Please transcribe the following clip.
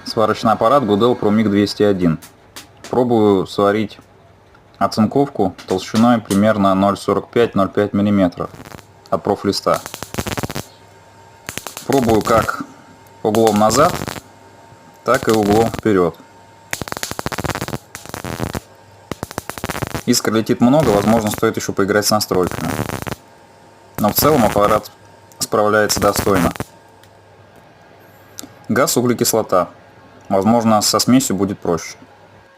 Сварочный аппарат Gudel ProMig 201. Пробую сварить оцинковку толщиной примерно 0,45-0,5 мм от профлиста. Пробую как углом назад, так и углом вперед. Искр летит много, возможно, стоит еще поиграть с настройками. Но в целом аппарат справляется достойно. Газ, углекислота. Возможно, со смесью будет проще.